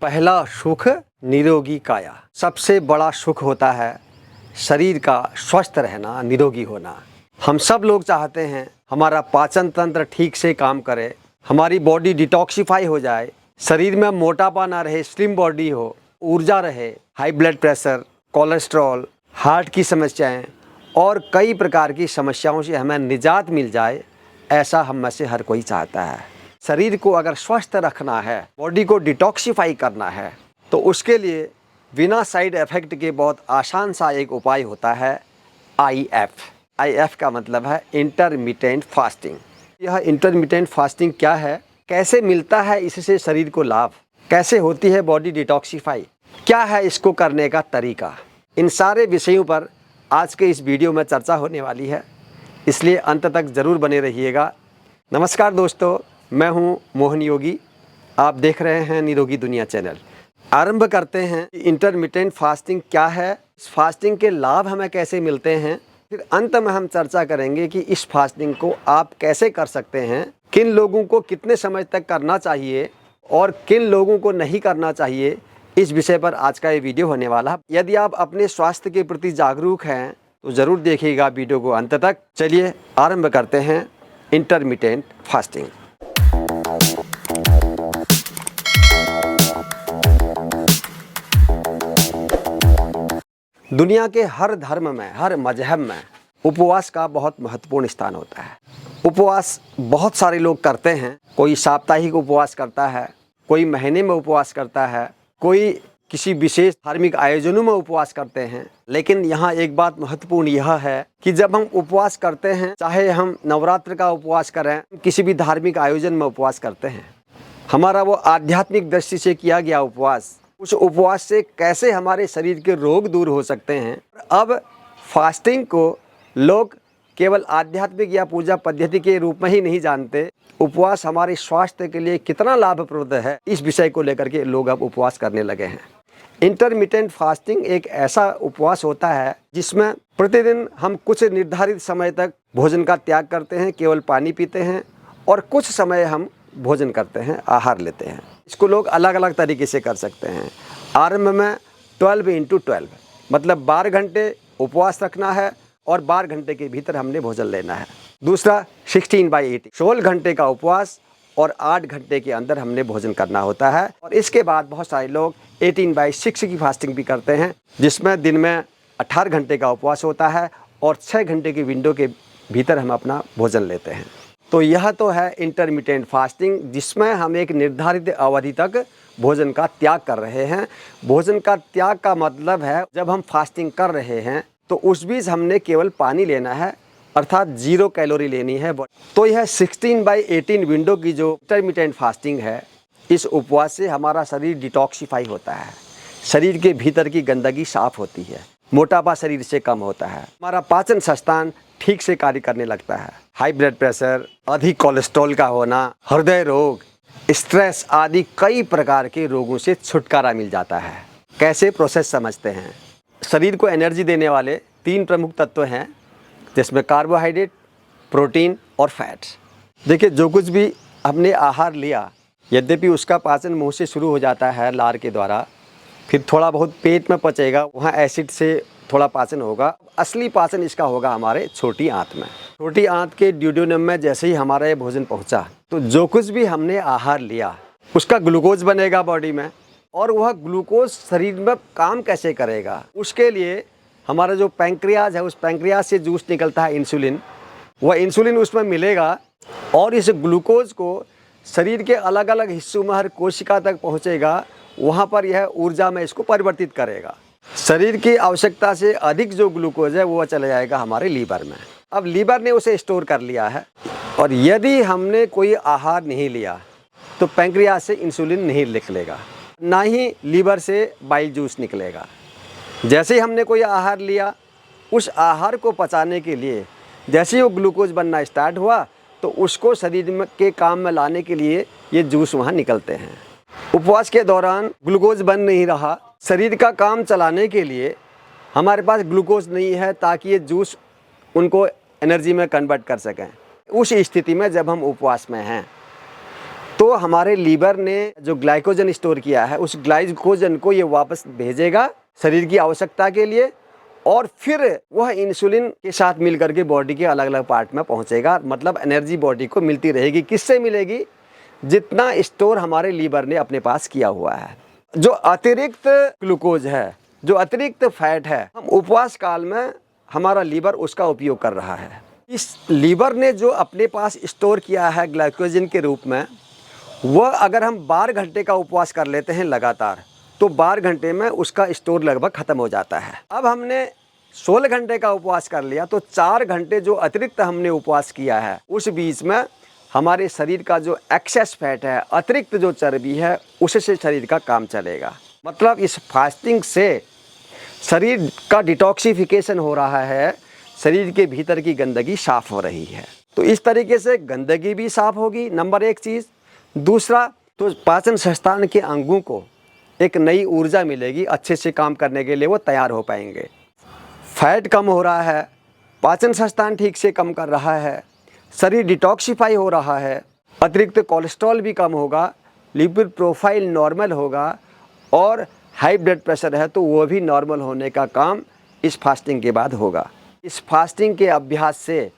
पहला सुख निरोगी काया। सबसे बड़ा सुख होता है शरीर का स्वस्थ रहना, निरोगी होना। हम सब लोग चाहते हैं हमारा पाचन तंत्र ठीक से काम करे, हमारी बॉडी डिटॉक्सिफाई हो जाए, शरीर में मोटापा ना रहे, स्लिम बॉडी हो, ऊर्जा रहे, high blood pressure, cholesterol, heart की समस्याएं और कई प्रकार की समस्याओं से हमें निजात मिल जाए, ऐसा हम में से हर कोई चाहता है। शरीर को अगर स्वस्थ रखना है, बॉडी को डिटॉक्सिफाई करना है, तो उसके लिए बिना साइड इफ़ेक्ट के बहुत आसान सा एक उपाय होता है IF। IF का मतलब है इंटरमिटेंट फास्टिंग। यह इंटरमिटेंट फास्टिंग क्या है, कैसे मिलता है इससे शरीर को लाभ, कैसे होती है बॉडी डिटॉक्सिफाई, क्या है इसको करने का तरीका, इन सारे विषयों पर आज के इस वीडियो में चर्चा होने वाली है, इसलिए अंत तक ज़रूर बने रहिएगा। नमस्कार दोस्तों, मैं हूं मोहन योगी, आप देख रहे हैं निरोगी दुनिया चैनल। आरंभ करते हैं कि इंटरमिटेंट फास्टिंग क्या है, इस फास्टिंग के लाभ हमें कैसे मिलते हैं, फिर अंत में हम चर्चा करेंगे कि इस फास्टिंग को आप कैसे कर सकते हैं, किन लोगों को कितने समय तक करना चाहिए और किन लोगों को नहीं करना चाहिए। इस विषय पर आज का ये वीडियो होने वाला है। यदि आप अपने स्वास्थ्य के प्रति जागरूक हैं तो ज़रूर देखिएगा वीडियो को अंत तक। चलिए आरंभ करते हैं इंटरमिटेंट फास्टिंग। दुनिया के हर धर्म में, हर मजहब में उपवास का बहुत महत्वपूर्ण स्थान होता है। उपवास बहुत सारे लोग करते हैं, कोई साप्ताहिक उपवास करता है, कोई महीने में उपवास करता है, कोई किसी विशेष धार्मिक आयोजनों में उपवास करते हैं। लेकिन यहाँ एक बात महत्वपूर्ण यह है कि जब हम उपवास करते हैं, चाहे हम नवरात्र का उपवास करें, किसी भी धार्मिक आयोजन में उपवास करते हैं, हमारा वो आध्यात्मिक दृष्टि से किया गया उपवास, उस उपवास से कैसे हमारे शरीर के रोग दूर हो सकते हैं। अब फास्टिंग को लोग केवल आध्यात्मिक या पूजा पद्धति के रूप में ही नहीं जानते, उपवास हमारे स्वास्थ्य के लिए कितना लाभप्रद है, इस विषय को लेकर के लोग अब उपवास करने लगे हैं। इंटरमिटेंट फास्टिंग एक ऐसा उपवास होता है जिसमें प्रतिदिन हम कुछ निर्धारित समय तक भोजन का त्याग करते हैं, केवल पानी पीते हैं, और कुछ समय हम भोजन करते हैं, आहार लेते हैं। इसको लोग अलग अलग तरीके से कर सकते हैं। आरंभ में 12x12 मतलब 12 घंटे उपवास रखना है और 12 घंटे के भीतर हमने भोजन लेना है। दूसरा 16/18 16 घंटे का उपवास और 8 घंटे के अंदर हमने भोजन करना होता है। और इसके बाद बहुत सारे लोग 18/6 की फास्टिंग भी करते हैं, जिसमें दिन में 18 घंटे का उपवास होता है और 6 घंटे की विंडो के भीतर हम अपना भोजन लेते हैं। तो यह तो है इंटरमिटेंट फास्टिंग, जिसमें हम एक निर्धारित अवधि तक भोजन का त्याग कर रहे हैं। भोजन का त्याग का मतलब है जब हम फास्टिंग कर रहे हैं तो उस बीच हमने केवल पानी लेना है, अर्थात 0 कैलोरी लेनी है। तो यह 16/18 विंडो की जो इंटरमिटेंट फास्टिंग है, इस उपवास से हमारा शरीर डिटॉक्सिफाई होता है, शरीर के भीतर की गंदगी साफ होती है, मोटापा शरीर से कम होता है, हमारा पाचन संस्थान ठीक से कार्य करने लगता है, हाई ब्लड प्रेशर, अधिक कोलेस्ट्रॉल का होना, हृदय रोग, स्ट्रेस आदि कई प्रकार के रोगों से छुटकारा मिल जाता है। कैसे प्रोसेस समझते हैं। शरीर को एनर्जी देने वाले 3 प्रमुख तत्व हैं, जिसमें कार्बोहाइड्रेट, प्रोटीन और फैट्स। देखिए, जो कुछ भी हमने आहार लिया, यद्यपि उसका पाचन मुंह से शुरू हो जाता है लार के द्वारा, फिर थोड़ा बहुत पेट में पचेगा, वहाँ एसिड से थोड़ा पाचन होगा। असली पाचन इसका होगा हमारे छोटी आंत में। छोटी आंत के ड्यूडेनम में जैसे ही हमारा ये भोजन पहुंचा, तो जो कुछ भी हमने आहार लिया उसका ग्लूकोज बनेगा बॉडी में, और वह ग्लूकोज शरीर में काम कैसे करेगा, उसके लिए हमारा जो पैंक्रियाज है, उस पैंक्रियाज से जूस निकलता है इंसुलिन, वह इंसुलिन उसमें मिलेगा और इस ग्लूकोज को शरीर के अलग अलग हिस्सों में, हर कोशिका तक पहुँचेगा, वहाँ पर यह ऊर्जा में इसको परिवर्तित करेगा। शरीर की आवश्यकता से अधिक जो ग्लूकोज है वो चला जाएगा हमारे लीवर में। अब लीवर ने उसे स्टोर कर लिया है, और यदि हमने कोई आहार नहीं लिया तो पैंक्रियाज से इंसुलिन नहीं निकलेगा, ना ही लीवर से बाइल जूस निकलेगा। जैसे ही हमने कोई आहार लिया, उस आहार को पचाने के लिए जैसे ही वो ग्लूकोज बनना स्टार्ट हुआ, तो उसको शरीर में के काम में लाने के लिए ये जूस वहाँ निकलते हैं। उपवास के दौरान ग्लूकोज बन नहीं रहा, शरीर का काम चलाने के लिए हमारे पास ग्लूकोज नहीं है ताकि ये जूस उनको एनर्जी में कन्वर्ट कर सकें। उस स्थिति में जब हम उपवास में हैं, तो हमारे लीवर ने जो ग्लाइकोजन स्टोर किया है उस ग्लाइकोजन को ये वापस भेजेगा शरीर की आवश्यकता के लिए, और फिर वह इंसुलिन के साथ मिल करके बॉडी के अलग अलग पार्ट में पहुंचेगा। मतलब एनर्जी बॉडी को मिलती रहेगी। किससे मिलेगी? जितना स्टोर हमारे लीवर ने अपने पास किया हुआ है। जो अतिरिक्त ग्लूकोज है, जो अतिरिक्त फैट है, हम उपवास काल में हमारा लीवर उसका उपयोग कर रहा है। इस लीवर ने जो अपने पास स्टोर किया है ग्लाइकोजन के रूप में, वह अगर हम 12 घंटे का उपवास कर लेते हैं लगातार, तो 12 घंटे में उसका स्टोर लगभग ख़त्म हो जाता है। अब हमने 16 घंटे का उपवास कर लिया, तो 4 घंटे जो अतिरिक्त हमने उपवास किया है उस बीच में हमारे शरीर का जो एक्सेस फैट है, अतिरिक्त जो चर्बी है, उससे शरीर का काम चलेगा। मतलब इस फास्टिंग से शरीर का डिटॉक्सिफिकेशन हो रहा है, शरीर के भीतर की गंदगी साफ़ हो रही है। तो इस तरीके से गंदगी भी साफ़ होगी, नंबर 1 चीज़। दूसरा, तो पाचन संस्थान के अंगों को एक नई ऊर्जा मिलेगी, अच्छे से काम करने के लिए वो तैयार हो पाएंगे। फैट कम हो रहा है, पाचन संस्थान ठीक से काम कर रहा है, शरीर डिटॉक्सिफाई हो रहा है, अतिरिक्त कोलेस्ट्रॉल भी कम होगा, लिपिड प्रोफाइल नॉर्मल होगा, और हाई ब्लड प्रेशर है तो वो भी नॉर्मल होने का काम इस फास्टिंग के बाद होगा। इस फास्टिंग के अभ्यास से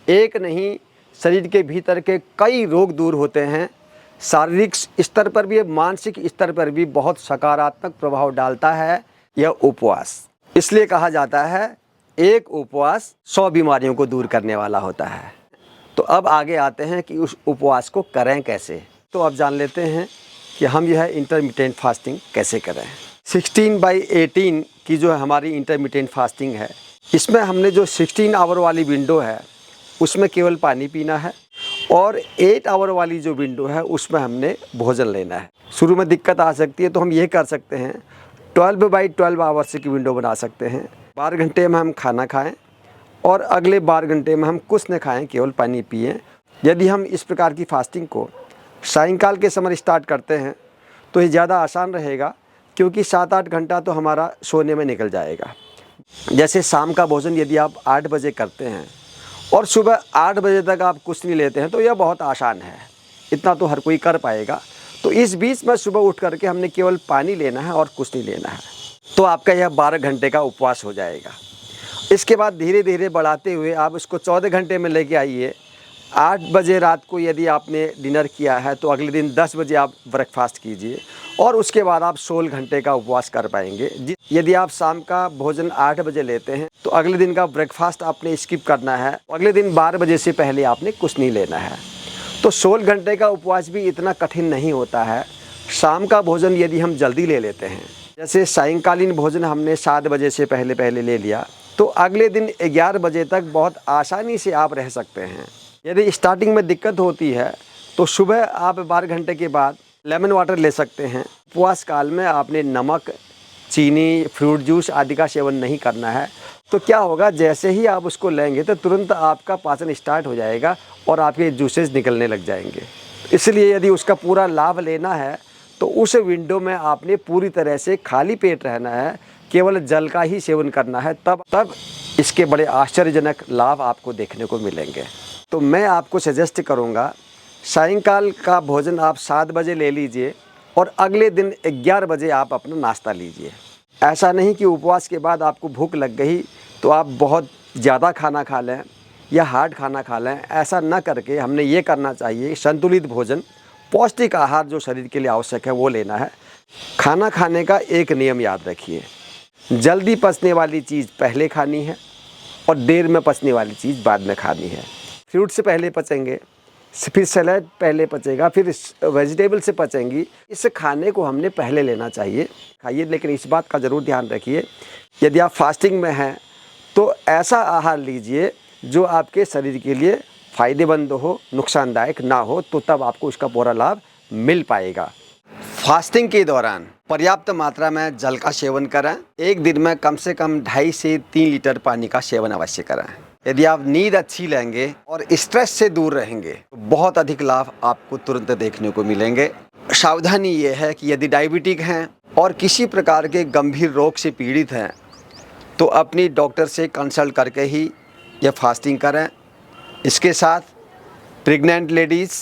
एक नहीं, शरीर के भीतर के कई रोग दूर होते हैं। शारीरिक स्तर पर भी, मानसिक स्तर पर भी बहुत सकारात्मक प्रभाव डालता है यह उपवास। इसलिए कहा जाता है एक उपवास 100 बीमारियों को दूर करने वाला होता है। तो अब आगे आते हैं कि उस उपवास को करें कैसे। तो अब जान लेते हैं कि हम यह इंटरमिटेंट फास्टिंग कैसे करें। 16/18 की जो हमारी इंटरमिटेंट फास्टिंग है, इसमें हमने जो 16 आवर वाली विंडो है उसमें केवल पानी पीना है, और 8 आवर वाली जो विंडो है उसमें हमने भोजन लेना है। शुरू में दिक्कत आ सकती है, तो हम ये कर सकते हैं 12/12 आवर्स की विंडो बना सकते हैं। 12 घंटे में हम खाना खाएं और अगले 12 घंटे में हम कुछ न खाएं, केवल पानी पिएं। यदि हम इस प्रकार की फास्टिंग को सायंकाल के समय स्टार्ट करते हैं तो ये ज़्यादा आसान रहेगा, क्योंकि 7-8 घंटा तो हमारा सोने में निकल जाएगा। जैसे शाम का भोजन यदि आप 8 बजे करते हैं और सुबह 8 बजे तक आप कुछ नहीं लेते हैं, तो यह बहुत आसान है, इतना तो हर कोई कर पाएगा। तो इस बीच में सुबह उठ करके हमने केवल पानी लेना है और कुछ नहीं लेना है, तो आपका यह 12 घंटे का उपवास हो जाएगा। इसके बाद धीरे धीरे बढ़ाते हुए आप इसको 14 घंटे में लेके आइए। 8 बजे रात को यदि आपने डिनर किया है तो अगले दिन 10 बजे आप ब्रेकफास्ट कीजिए, और उसके बाद आप 16 घंटे का उपवास कर पाएंगे। यदि आप शाम का भोजन 8 बजे लेते हैं तो अगले दिन का ब्रेकफास्ट आपने स्किप करना है, अगले दिन 12 बजे से पहले आपने कुछ नहीं लेना है। तो 16 घंटे का उपवास भी इतना कठिन नहीं होता है। शाम का भोजन यदि हम जल्दी ले लेते हैं, जैसे सायंकालीन भोजन हमने 7 बजे से पहले ले लिया, तो अगले दिन 11 बजे तक बहुत आसानी से आप रह सकते हैं। यदि स्टार्टिंग में दिक्कत होती है तो सुबह आप 12 घंटे के बाद लेमन वाटर ले सकते हैं। उपवास काल में आपने नमक, चीनी, फ्रूट जूस आदि का सेवन नहीं करना है। तो क्या होगा, जैसे ही आप उसको लेंगे तो तुरंत आपका पाचन स्टार्ट हो जाएगा और आपके जूसेस निकलने लग जाएंगे। इसलिए यदि उसका पूरा लाभ लेना है तो उस विंडो में आपने पूरी तरह से खाली पेट रहना है, केवल जल का ही सेवन करना है, तब इसके बड़े आश्चर्यजनक लाभ आपको देखने को मिलेंगे। तो मैं आपको सजेस्ट करूँगा, सायंकाल का भोजन आप 7 बजे ले लीजिए और अगले दिन 11 बजे आप अपना नाश्ता लीजिए। ऐसा नहीं कि उपवास के बाद आपको भूख लग गई तो आप बहुत ज़्यादा खाना खा लें या हार्ड खाना खा लें। ऐसा न करके हमने ये करना चाहिए, संतुलित भोजन, पौष्टिक आहार जो शरीर के लिए आवश्यक है वो लेना है। खाना खाने का एक नियम याद रखिए, जल्दी पचने वाली चीज़ पहले खानी है और देर में पचने वाली चीज़ बाद में खानी है। फ्रूट से पहले पचेंगे, फिर सैलेड पहले पचेगा, फिर वेजिटेबल से पचेंगी। इस खाने को हमने पहले लेना चाहिए, खाइए। लेकिन इस बात का ज़रूर ध्यान रखिए, यदि आप फास्टिंग में हैं तो ऐसा आहार लीजिए जो आपके शरीर के लिए फ़ायदेमंद हो, नुकसानदायक ना हो, तो तब आपको उसका पूरा लाभ मिल पाएगा। फास्टिंग के दौरान पर्याप्त मात्रा में जल का सेवन करें। एक दिन में कम से कम 2.5 से 3 लीटर पानी का सेवन अवश्य करें। यदि आप नींद अच्छी लेंगे और स्ट्रेस से दूर रहेंगे तो बहुत अधिक लाभ आपको तुरंत देखने को मिलेंगे। सावधानी ये है कि यदि डायबिटिक हैं और किसी प्रकार के गंभीर रोग से पीड़ित हैं तो अपनी डॉक्टर से कंसल्ट करके ही यह फास्टिंग करें। इसके साथ प्रेग्नेंट लेडीज़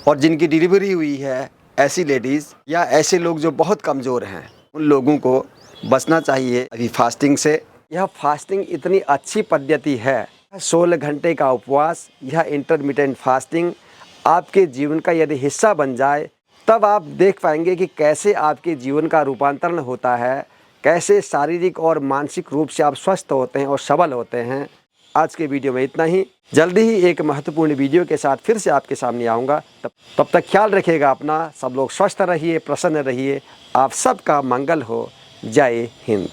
और जिनकी डिलीवरी हुई है, ऐसी लेडीज़ या ऐसे लोग जो बहुत कमज़ोर हैं, उन लोगों को बचना चाहिए अभी फास्टिंग से। यह फास्टिंग इतनी अच्छी पद्धति है, 16 घंटे का उपवास, यह इंटरमिटेंट फास्टिंग आपके जीवन का यदि हिस्सा बन जाए, तब आप देख पाएंगे कि कैसे आपके जीवन का रूपांतरण होता है, कैसे शारीरिक और मानसिक रूप से आप स्वस्थ होते हैं और सबल होते हैं। आज के वीडियो में इतना ही। जल्दी ही एक महत्वपूर्ण वीडियो के साथ फिर से आपके सामने आऊँगा। तब तक ख्याल रखिएगा अपना। सब लोग स्वस्थ रहिए, प्रसन्न रहिए। आप सबका मंगल हो। जय हिंद।